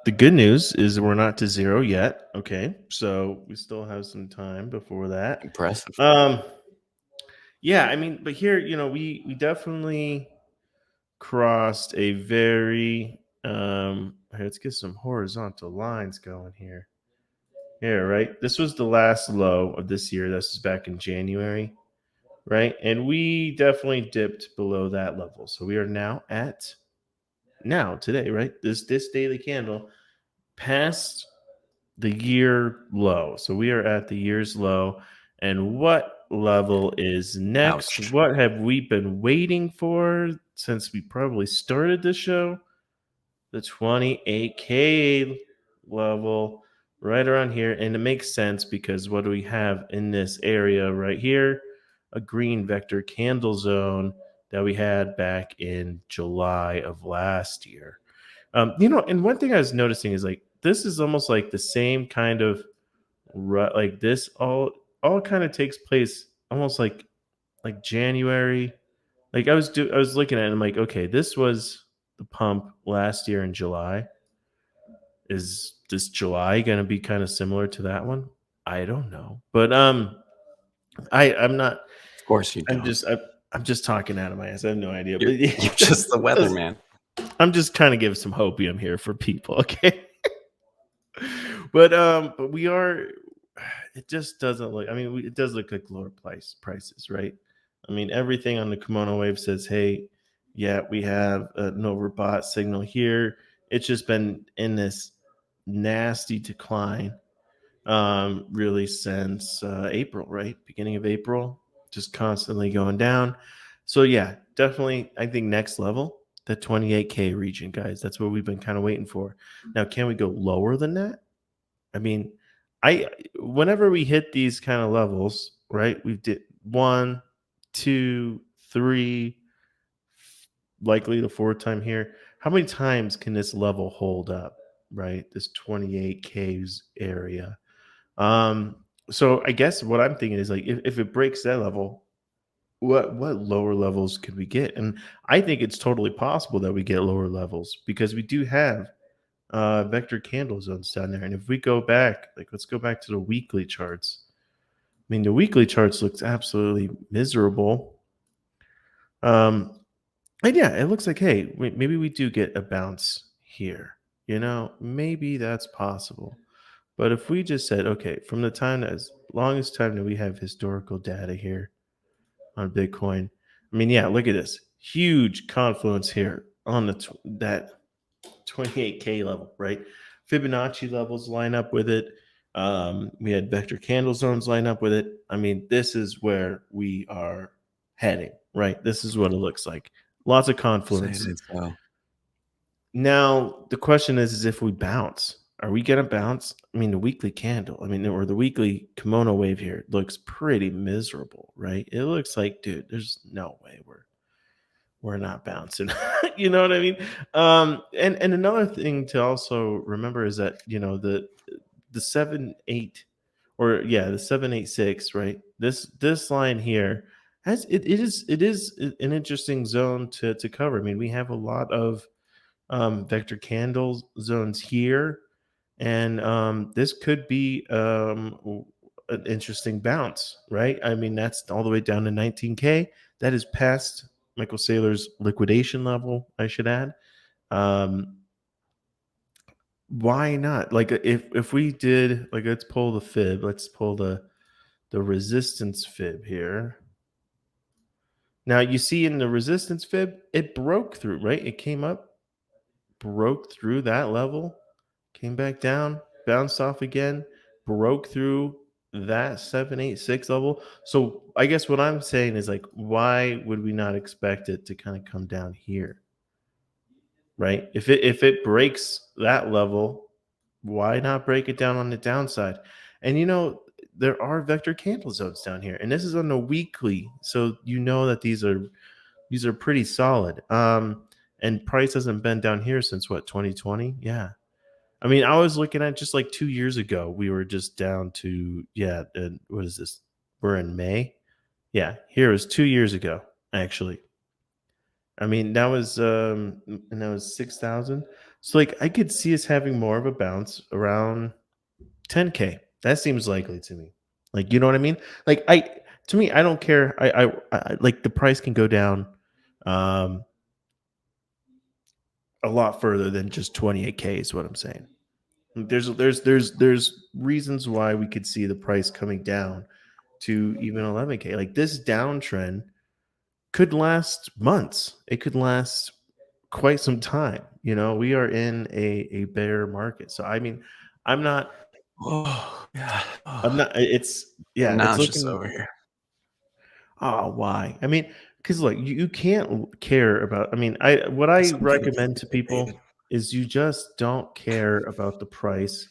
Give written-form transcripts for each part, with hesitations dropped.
The good news is we're not to zero yet. Okay, so we still have some time before that. Impressive. Um, yeah, I mean, but here, we definitely crossed a very here, let's get some horizontal lines going here. Here, right? This was the last low of this year. This is back in January, right? And we definitely dipped below that level. So we are now today, right? This daily candle past the year low. So we are at the year's low. And what level is next? Ouch. What have we been waiting for since we probably started the show? The 28K level right around here. And it makes sense because what do we have in this area right here? A green vector candle zone that we had back in July of last year. And one thing I was noticing is like this is almost like the same kind of like this all kind of takes place almost like January. Like I was looking at it and I'm like, okay, this was the pump last year in July. Is this July going to be kind of similar to that one? I don't know. But I'm not Of course you I'm don't. just I'm just talking out of my ass. I have no idea. You're But yeah, you're just the weatherman. I'm just kind of giving some hopium here for people, okay? But we are. It just doesn't look. I mean, it does look like lower prices, right? I mean, everything on the Kimono Wave says, "Hey, yeah, we have an overbought signal here." It's just been in this nasty decline, really since April, right? Beginning of April, just constantly going down. So yeah, definitely. I think next level, the 28K region, guys. That's what we've been kind of waiting for. Now, can we go lower than that? I mean, I whenever we hit these kind of levels, right? We did one, two, three, likely the fourth time here. How many times can this level hold up, right? This 28Ks area. Um, so I guess what I'm thinking is like if it breaks that level, what lower levels could we get? And I think it's totally possible that we get lower levels because we do have vector candle zones down there. And if we go back, like let's go back to the weekly charts. I mean, the weekly charts looks absolutely miserable. Um, and yeah, it looks like hey, maybe we do get a bounce here. Maybe that's possible. But if we just said, okay, from the time as long as time that we have historical data here on Bitcoin, I mean, yeah, look at this huge confluence here on that 28K level, right? Fibonacci levels line up with it. We had vector candle zones line up with it. I mean, this is where we are heading, right? This is what it looks like. Lots of Say confluence. it so. Now, the question is if we bounce, are we going to bounce? I mean, the weekly candle, I mean, or the weekly kimono wave here looks pretty miserable, right? It looks like, dude, there's no way we're not bouncing. You know what I mean? And another thing to also remember is that the 7-8 or yeah the 786, right? This line here it is an interesting zone to cover. I mean, we have a lot of vector candle zones here, and this could be an interesting bounce, right? I mean, that's all the way down to 19K. That is past Michael Saylor's liquidation level, I should add. Um, why not? Like if we did like let's pull the fib, let's pull the resistance fib here. Now you see in the resistance fib, it broke through, right? It came up, broke through that level, came back down, bounced off again, broke through that 786 level. So I guess what I'm saying is like, why would we not expect it to kind of come down here? Right? If it breaks that level, why not break it down on the downside? And there are vector candle zones down here, and this is on the weekly, so that these are pretty solid. And price hasn't been down here since what 2020. Yeah, I mean, I was looking at just like 2 years ago, we were just down to yeah. And what is this? We're in May. Yeah, here was 2 years ago actually. I mean, that was 6,000. So like I could see us having more of a bounce around 10K. That seems likely to me. Like, you know what I mean? Like to me, I don't care. Like the price can go down um a lot further than just 28K is what I'm saying. There's reasons why we could see the price coming down to even 11K. Like this downtrend could last months. It could last quite some time. You know, we are in a bear market. So I mean, I'm not Oh, yeah. I'm Oh, not it's getting yeah, it's nauseous looking over here. oh, why? I mean, because look, you can't care about I mean, what I I'm getting recommend to irritated. people is you just don't care about the price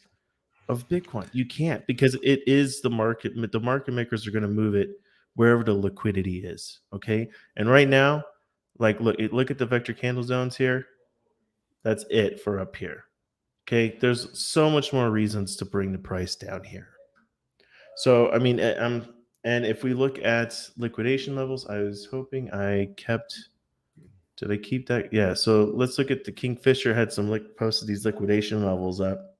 of Bitcoin. You can't because it is the market. The market makers are going to move it wherever the liquidity is. Okay. And right now, like look at the vector candle zones here. That's it for up here. Okay. There's so much more reasons to bring the price down here. So I mean, and if we look at liquidation levels, I was hoping I kept. Did I keep that? Yeah. So let's look at the Kingfisher had some posted these liquidation levels up.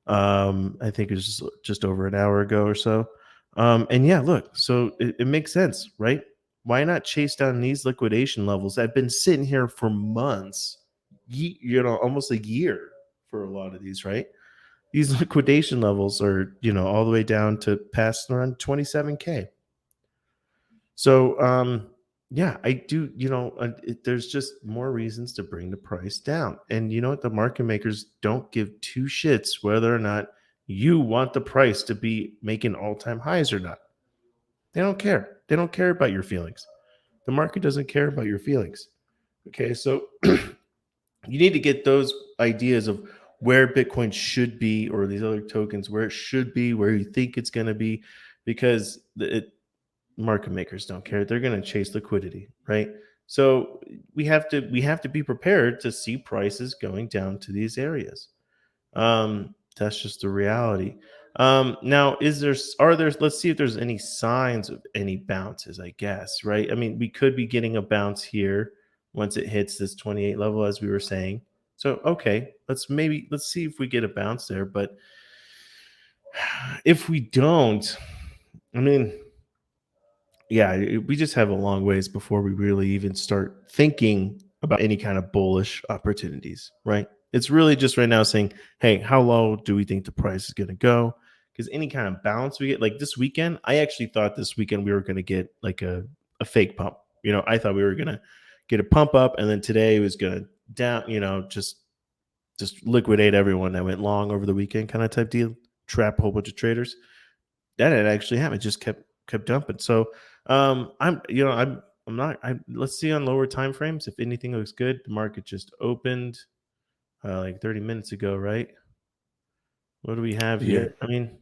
I think it was just over an hour ago or so. And yeah, look, so it makes sense, right? Why not chase down these liquidation levels that have been sitting here for months, almost a year for a lot of these, right? These liquidation levels are, all the way down to past around 27K. So, yeah, I do, there's just more reasons to bring the price down. And you know what? The market makers don't give two shits whether or not you want the price to be making all time highs or not. They don't care. They don't care about your feelings. The market doesn't care about your feelings. Okay. So you need to get those ideas of where Bitcoin should be or these other tokens, where it should be, where you think it's going to be, because market makers don't care. They're going to chase liquidity, right? So we have to be prepared to see prices going down to these areas. That's just the reality. Now, let's see if there's any signs of any bounces, I guess, right? I mean, we could be getting a bounce here once it hits this 28 level, as we were saying. So, okay, let's see if we get a bounce there. But if we don't, I mean, yeah, we just have a long ways before we really even start thinking about any kind of bullish opportunities, right? It's really just right now saying, hey, how low do we think the price is going to go? Because any kind of bounce we get, like this weekend, I actually thought this weekend we were going to get like a fake pump. I thought we were going to get a pump up, and then today was going to down, just liquidate everyone that went long over the weekend, kind of type deal, trap a whole bunch of traders. That had actually happened. It just kept dumping. So I'm not let's see on lower time frames if anything looks good. The market just opened like 30 minutes ago, right? What do we have Yeah. here? I mean,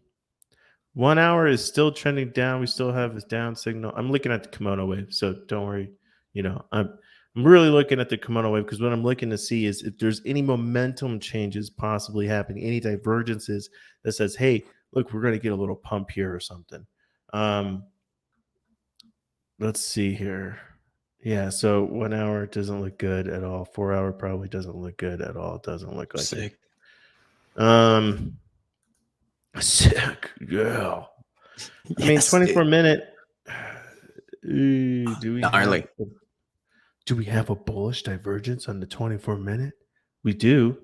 1 hour is still trending down. We still have this down signal. I'm looking at the kimono wave, so don't worry. I'm really looking at the kimono wave because what I'm looking to see is if there's any momentum changes possibly happening, any divergences that says, hey, look, we're going to get a little pump here or something. Um, let's see here. Yeah, so 1 hour doesn't look good at all. 4 hour probably doesn't look good at all. It doesn't look like it. Sick. Sick. Yeah. I mean, Yes, 24 dude. minute. Do we have Gnarly. a bullish divergence on the 24 minute? We do,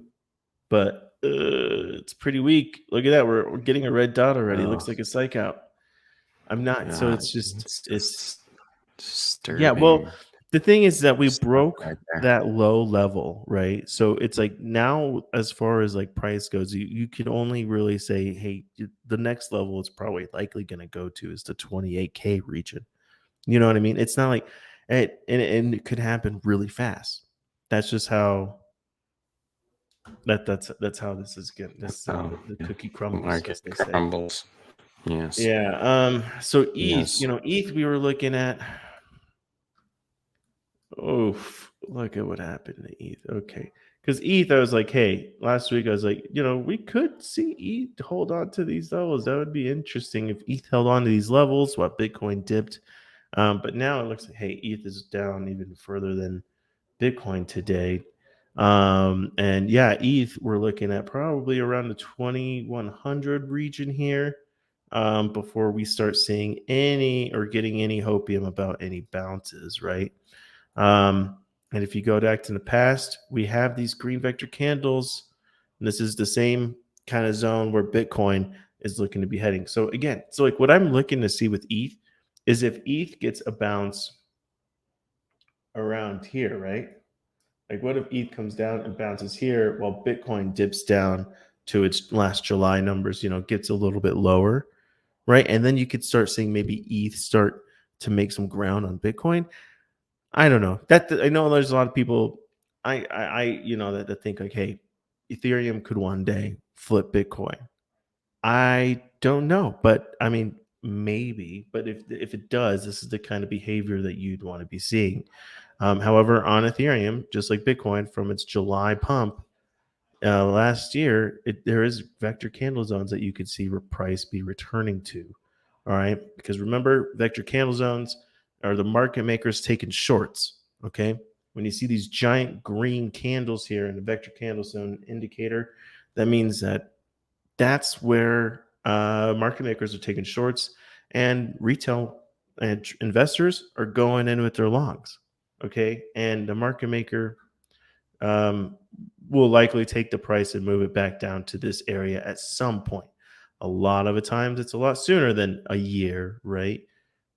but it's pretty weak. Look at that. We're getting a red dot already. Oh, Looks like a psych out. I'm not. So God. it's just It's it's just yeah. Well, disturbing the thing is that we stuff broke right there. that low level, right? So it's like now, as far as like price goes, you could only really say, hey, the next level it's probably likely going to go to is the 28K region. You know what I mean? It's not like and it could happen really fast. That's just how that's how this is getting. This is how Oh, the yeah. cookie crumbles, Market as they say. crumbles. Yes. Yeah. So ETH, Yes. ETH we were looking at. Oh, look at what happened to ETH. Okay. Because ETH, I was like, hey, last week I was like, we could see ETH hold on to these levels. That would be interesting if ETH held on to these levels while Bitcoin dipped. But now it looks like, hey, ETH is down even further than Bitcoin today. And yeah, ETH, we're looking at probably around the 2100 region here, before we start seeing any or getting any hopium about any bounces, right? Um, and if you go back to the past, we have these green vector candles, and this is the same kind of zone where Bitcoin is looking to be heading. So again, so like what I'm looking to see with ETH is if ETH gets a bounce around here, right? Like, what if ETH comes down and bounces here while Bitcoin dips down to its last July numbers, gets a little bit lower, right? And then you could start seeing maybe ETH start to make some ground on Bitcoin. I don't know. That I know there's a lot of people that think like, hey, Ethereum could one day flip Bitcoin. I don't know, but I mean, maybe. But if it does, this is the kind of behavior that you'd want to be seeing. However, on Ethereum, just like Bitcoin, from its July pump last year, there is vector candle zones that you could see price be returning to. All right, because remember, vector candle zones are the market makers taking shorts. Okay, when you see these giant green candles here in the vector candle zone indicator, that means that's where market makers are taking shorts, and retail and investors are going in with their longs. Okay, and the market maker um, will likely take the price and move it back down to this area at some point. A lot of the times, it's a lot sooner than a year, right?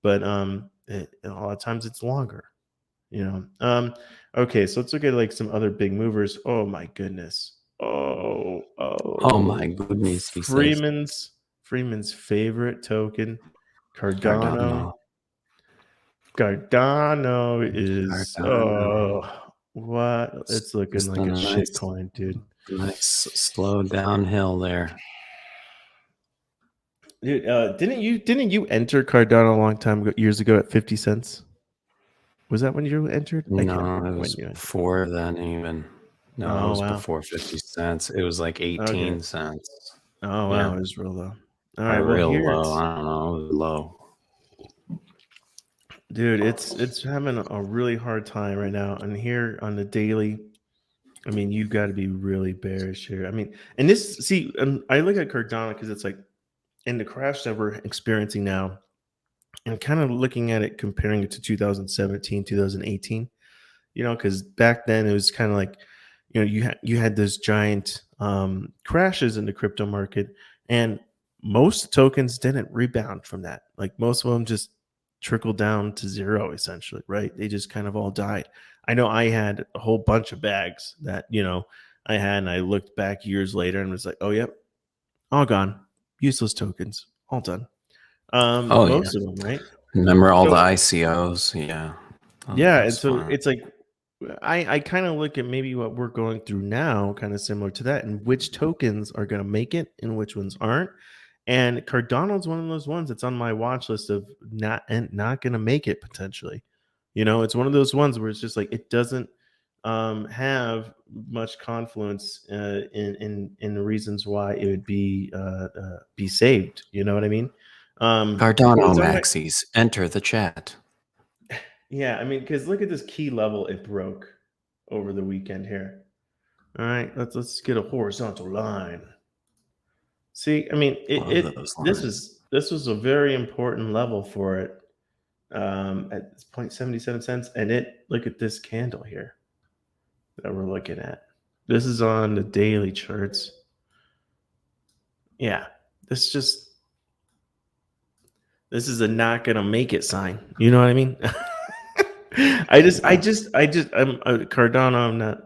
But a lot of times, it's longer. Okay, so let's look at like some other big movers. Oh my goodness. Oh my Oh, goodness, he says. Freeman's favorite token, Cardano. Cardano. Cardano is Cardano. what? It's looking Just like on a a shit coin, dude. nice slow downhill there. Dude, didn't you enter Cardano a long time ago, years ago at 50 cents? Was that when you entered? I can't No, it remember when was you entered. before then even. No, it Oh was wow. before 50 cents. It was like Okay. 18 cents. Oh Yeah. wow, it was real low. All right, Or well real here low. it's I don't know. It was low. dude, it's having a really hard time right now. And here on the daily, I mean, you've got to be really bearish here. I mean, and this see, and I look at Cardano because it's like in the crash that we're experiencing now, and kind of looking at it, comparing it to 2017, 2018. Because back then it was kind of like, you had those giant crashes in the crypto market, and most tokens didn't rebound from that. Like most of them just trickled down to zero, essentially, right? They just kind of all died. I know I had a whole bunch of bags that I had, and I looked back years later and was like, oh yep, all gone, useless tokens, all done. Oh yeah. Most of them, right? Remember all the So ICOs? Yeah. yeah, That and was so fun. it's like I kind of look at maybe what we're going through now, kind of similar to that, and which tokens are going to make it and which ones aren't. And Cardano's one of those ones that's on my watch list of not going to make it potentially. It's one of those ones where it's just like it doesn't have much confluence in the reasons why it would be saved. You know what I mean? But Cardano it's on my maxis. Enter the chat. Yeah, I mean, because look at this key level it broke over the weekend here. All right, let's get a horizontal line. See, I mean, Love those lines. this was a very important level for it at 0.77 cents, and look at this candle here that we're looking at. This is on the daily charts. Yeah, this just this is a not gonna make it sign. You know what I mean? I'm Cardano. I'm not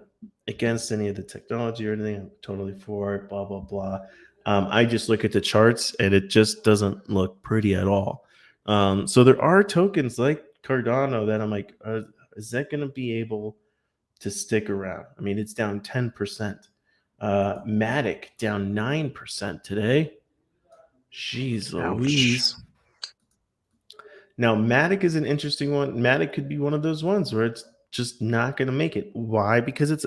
against any of the technology or anything. I'm totally for it. Blah blah blah. I just look at the charts and it just doesn't look pretty at all. So there are tokens like Cardano that I'm like, is that going to be able to stick around? I mean, it's down 10%. Matic down 9% today. Jeez Ouch. Louise. Now, Matic is an interesting one. Matic could be one of those ones where it's just not going to make it. Why? Because it's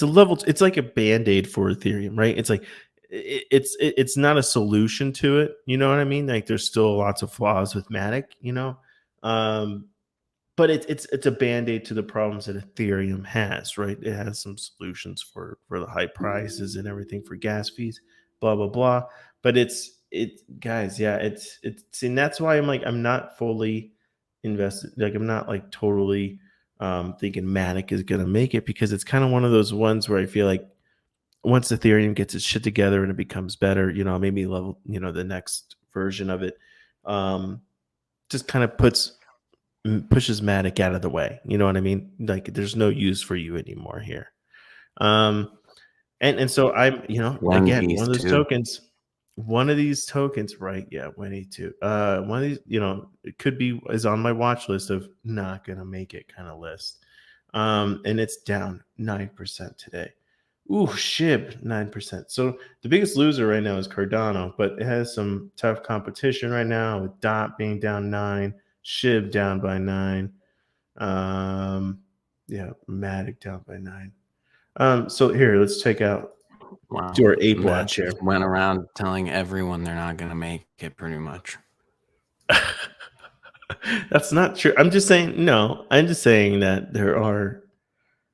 a level. It's like a band-aid for Ethereum, right? It's like it's not a solution to it. You know what I mean? Like there's still lots of flaws with Matic. Um, but it's a band-aid to the problems that Ethereum has, right? It has some solutions for the high prices and everything for gas fees, blah blah blah. But it guys, yeah, it's and that's why I'm like I'm not fully invested. Like I'm not like totally thinking Matic is gonna make it because it's kind of one of those ones where I feel like once Ethereum gets its shit together and it becomes better, maybe level, the next version of it, just kind of pushes Matic out of the way. You know what I mean? Like there's no use for you anymore here. Um, and so I'm, One again, piece too. one of these tokens, right? Yeah, Winnie too. One of these, it could be is on my watch list of not gonna make it kind of list. And it's down 9% today. Ooh, SHIB 9%. So the biggest loser right now is Cardano, but it has some tough competition right now with DOT being down 9, SHIB down by 9. Yeah, Matic down by 9. So here, let's check out Wow. do our ape And that watch here. just went around telling everyone they're not going to make it pretty much. That's not true. I'm just saying no. I'm just saying that there are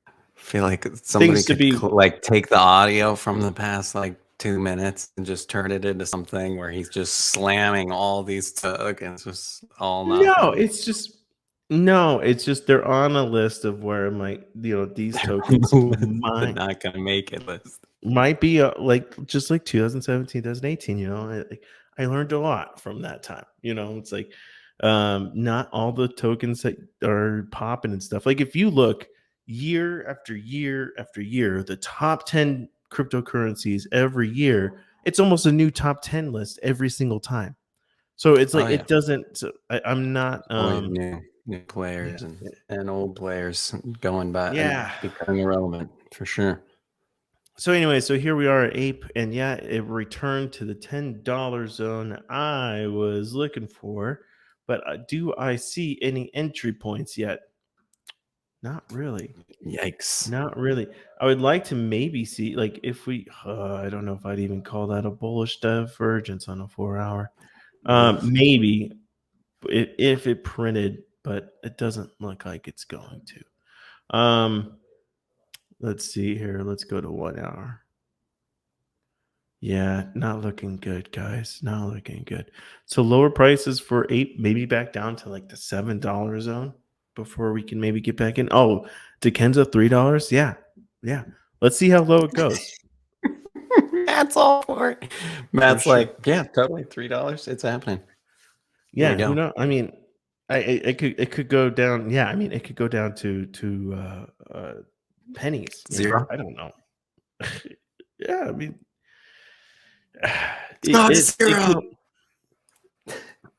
I feel like somebody things to could be. like take the audio from the past like 2 minutes and just turn it into something where he's just slamming all these tokens, just all not No, going to make it's just no. It's just they're on a list of where I'm like, these tokens the might not going to make it list. might be like just like 2017, 2018. I learned a lot from that time. It's like not all the tokens that are popping and stuff. Like if you look year after year after year, the top 10 cryptocurrencies every year, it's almost a new top 10 list every single time. So it's like Oh yeah, it doesn't. So I'm not. always new Yeah, players and old players going by and yeah. becoming irrelevant for sure. So anyway, so here we are at Ape, and yeah, it returned to the $10 zone I was looking for. But do I see any entry points yet? Not really. Yikes. Not really. I would like to maybe see, like, if we, I don't know if I'd even call that a bullish divergence on a 4 hour. Oof. Maybe if it printed, but it doesn't look like it's going to. Let's see here. Let's go to 1 hour. Yeah, not looking good, guys. Not looking good. So lower prices for Ape, maybe back down to like the $7 zone before we can maybe get back in. Oh, Dekenza $3. Yeah, yeah. Let's see how low it goes. Matt's all for it. For Matt's sure. like, yeah, totally $3. It's happening. Here we Yeah, who go. knows? I mean, it could go down. Yeah, I mean, it could go down to pennies. Zero. I don't know. Yeah, I mean, It's not it could zero.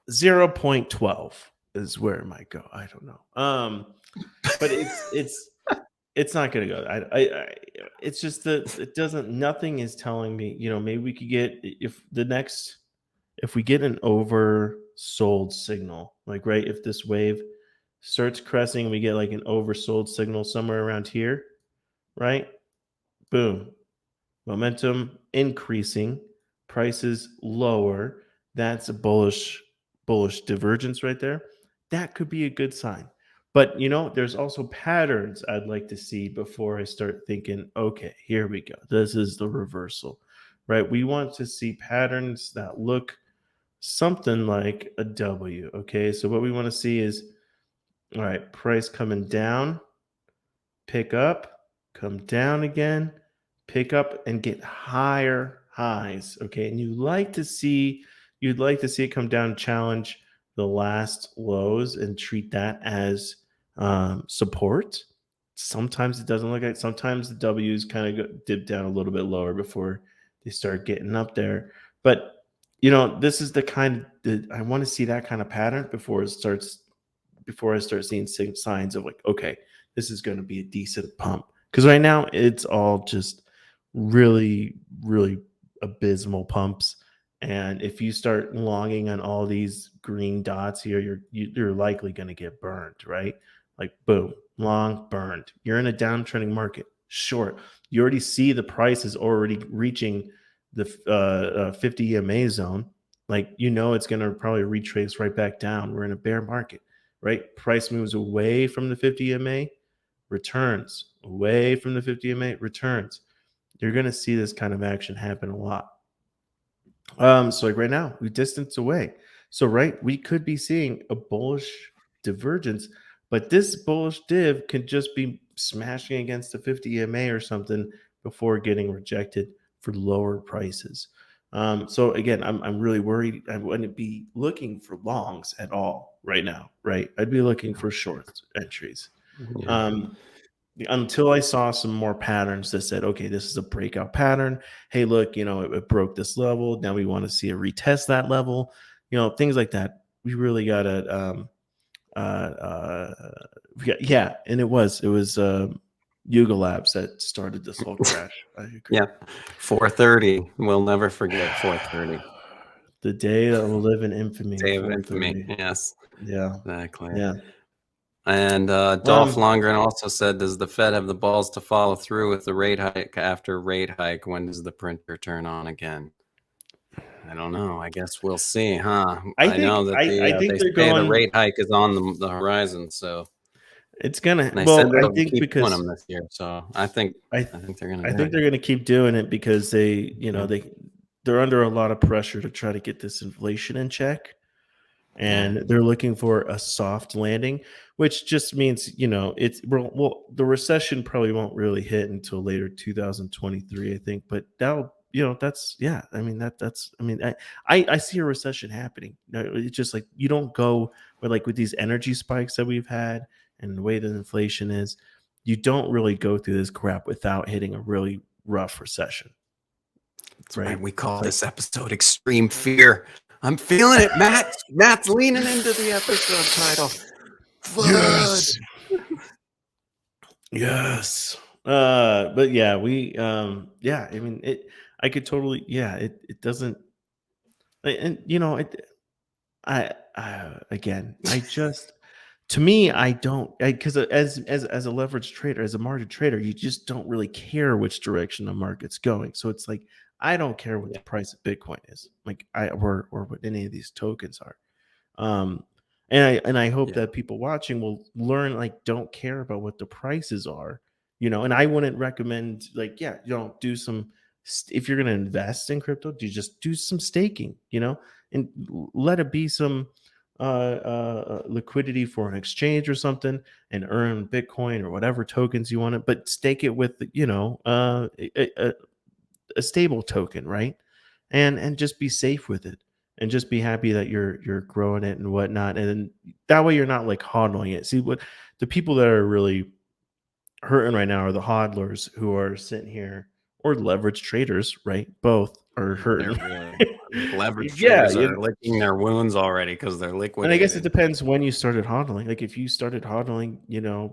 0.12 is where it might go. I don't know. But it's not going to go. It's just that it doesn't. Nothing is telling me. Maybe we could get if we get an oversold signal, like right, if this wave starts cresting, we get like an oversold signal somewhere around here, right? Boom, momentum increasing, prices lower. That's a bullish divergence right there. That could be a good sign. But there's also patterns I'd like to see before I start thinking, okay, here we go. This is the reversal, right? We want to see patterns that look something like a W. Okay, so what we want to see is, all right, price coming down, pick up, come down again, pick up and get higher highs. Okay. And you'd like to see it come down, challenge the last lows and treat that as support. Sometimes it doesn't look like sometimes the W's kind of dip down a little bit lower before they start getting up there. But this is the kind that I want to see that kind of pattern before I start seeing signs of like, okay, this is going to be a decent pump. Because right now it's all just really, really abysmal pumps. And if you start longing on all these green dots here, you're likely going to get burned, right? Like boom, long burned. You're in a downtrending market. Short. You already see the price is already reaching the 50 EMA zone. Like it's going to probably retrace right back down. We're in a bear market, right? Price moves away from the 50 EMA, returns, away from the 50 EMA, returns. You're going to see this kind of action happen a lot. So like right now, we distance away. So right, we could be seeing a bullish divergence, but this bullish div can just be smashing against the 50 EMA or something before getting rejected for lower prices. So again, I'm really worried. I wouldn't be looking for longs at all right now, right? I'd be looking for short entries. Yeah. Until I saw some more patterns that said, okay, this is a breakout pattern. Hey, look, it broke this level. Now we want to see a retest that level, things like that. We really got to, yeah. And it was Yuga Labs that started this whole crash. I agree. Yeah. 4:30. We'll never forget 4:30. The day that will live in infamy. Day of infamy. Yes. Yeah. Exactly. Yeah. And Dolph Lundgren also said, does the Fed have the balls to follow through with the rate hike after rate hike? When does the printer turn on again? I don't know. I guess we'll see, huh? I know that I think they they're say the going. rate hike is on the horizon, so It's gonna. and they Well, said I they'll think keep doing because them this year. So I think they're gonna. I think they're gonna keep doing it because they, they're under a lot of pressure to try to get this inflation in check. And they're looking for a soft landing, which just means it's well the recession probably won't really hit until later 2023, I think. But that'll that's I mean that's I mean I see a recession happening. It's just like you don't go with these energy spikes that we've had and the way that inflation is, you don't really go through this crap without hitting a really rough recession. That's right. We call this episode Extreme Fear. I'm feeling it, Matt. Matt's leaning into the episode title. Yes. Yes. But yeah, we I mean I could totally it doesn't, and I again, I just, to me, I don't, because as a leverage trader, as a market trader, you just don't really care which direction the market's going. So it's like I don't care what the price of Bitcoin is, like or what any of these tokens are. And I hope that people watching will learn, like, don't care about what the prices are, and I wouldn't recommend, like, do some, if you're going to invest in crypto, just do some staking, and let it be some liquidity for an exchange or something, and earn Bitcoin or whatever tokens you want to, but stake it with, a stable token, right? And just be safe with it, and just be happy that you're growing it and whatnot, and then that way you're not like hodling it. See, what the people that are really hurting right now are the hodlers who are sitting here, or leverage traders, right? Both are hurting. Leverage traders are licking their wounds already because they're liquidated. And I guess it depends when you started hodling. Like if you started hodling,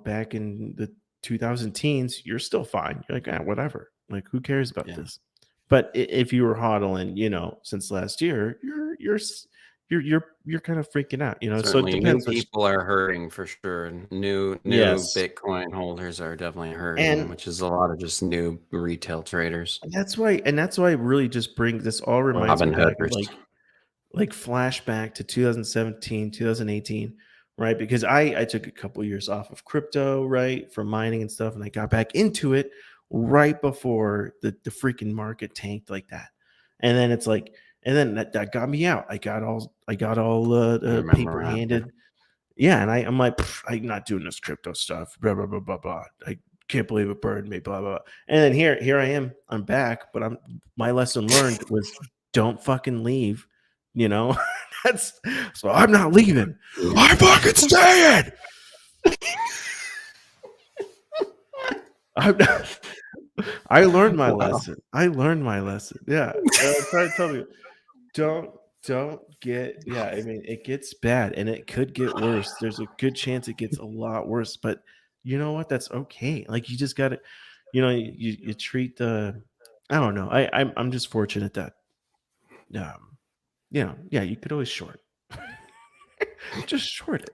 back in the 2000 teens, you're still fine. You're like, whatever. Like, who cares about this? But if you were hodling, since last year, you're kind of freaking out, Certainly, so it depends. New people are hurting for sure. New Bitcoin holders are definitely hurting, which is a lot of just new retail traders. And that's why it really just brings, this all reminds me back of like flashback to 2017, 2018, right? Because I took a couple years off of crypto, right, from mining and stuff, and I got back into it right before the freaking market tanked like that. And then it's like, and then that got me out. I got all paper handed. Yeah, and I'm like, I'm not doing this crypto stuff. Blah blah blah blah blah. I can't believe it burned me. Blah blah. Blah. And then here I am. I'm back, but my lesson learned was don't fucking leave. That's, so I'm not leaving. I'm fucking staying. I learned my lesson. Yeah. I'm trying to tell you, don't get, I mean, it gets bad and it could get worse. There's a good chance it gets a lot worse, but you know what? That's okay. Like, you just got to, you treat the, I don't know. I'm just fortunate that, you could always short. Just short it,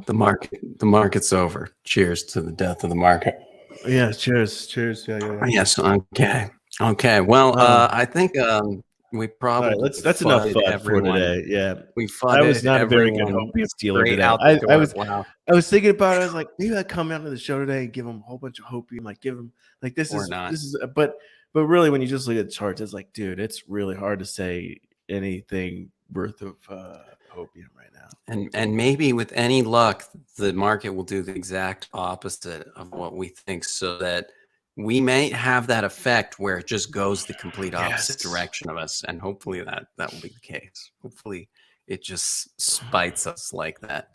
The market's over. Cheers to the death of the market. Yeah, cheers. Yeah. Yes. Okay. Well, I think We All right, probably that's enough fudded FUD for everyone. today. Yeah. We I was fudded not a very good everyone hopium dealer straight today. out the I door. was Wow. I was thinking about it. I was like, maybe I come down to the show today and give them a whole bunch of hopium. Like, give them like this Or not. is. But really, when you just look at the charts, it's like, dude, it's really hard to say anything worth of hopium right now. And maybe with any luck, the market will do the exact opposite of what we think, so that we may have that effect where it just goes the complete opposite Yes. direction of us. And hopefully that will be the case. Hopefully it just spites us like that.